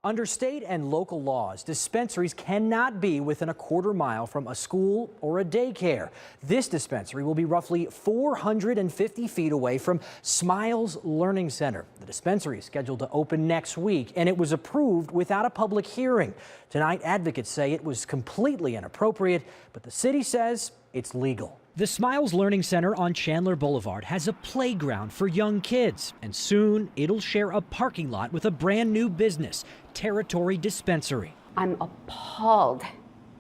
Under state and local laws, dispensaries cannot be within a quarter-mile from a school or a daycare. This dispensary will be roughly 450 feet away from Smiles Learning Center. The dispensary is scheduled to open next week, and it was approved without a public hearing. Tonight, advocates say it was completely inappropriate, but the city says it's legal. The Smiles Learning Center on Chandler Boulevard has a playground for young kids, and soon it'll share a parking lot with a brand new business, Territory Dispensary. I'm appalled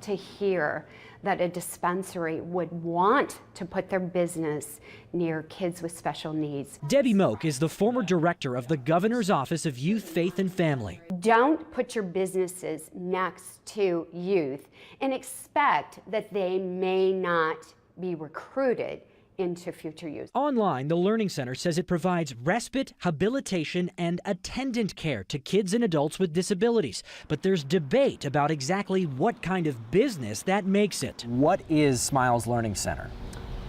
to hear that a dispensary would want to put their business near kids with special needs. Debbie Moak is the former director of the Governor's Office of Youth, Faith and Family. Don't put your businesses next to youth and expect that they may not be recruited into future use. Online, the Learning Center says it provides respite, habilitation, and attendant care to kids and adults with disabilities. But there's debate about exactly what kind of business that makes it. What is Smiles Learning Center?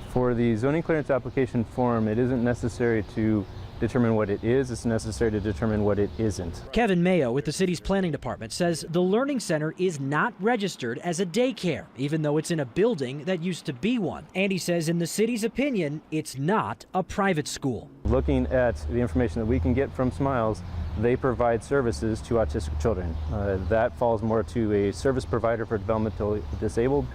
For the zoning clearance application form, it isn't necessary to determine what it is, it's necessary to determine what it isn't. Kevin Mayo with the city's planning department says the Learning Center is not registered as a daycare, even though it's in a building that used to be one. And he says in the city's opinion, it's not a private school. Looking at the information that we can get from Smiles, they provide services to autistic children. That falls more to a service provider for developmentally disabled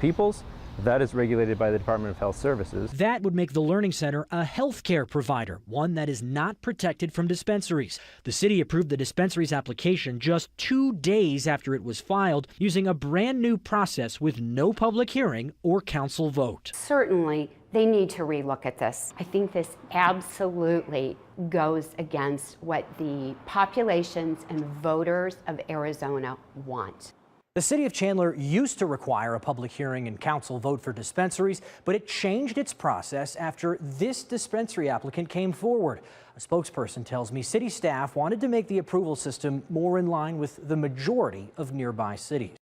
peoples. That is regulated by the Department of Health Services. That would make the Learning Center a healthcare provider, one that is not protected from dispensaries. The city approved the dispensary's application just 2 days after it was filed, using a brand new process with no public hearing or council vote. Certainly, they need to relook at this. I think this absolutely goes against what the populations and voters of Arizona want. The city of Chandler used to require a public hearing and council vote for dispensaries, but it changed its process after this dispensary applicant came forward. A spokesperson tells me city staff wanted to make the approval system more in line with the majority of nearby cities.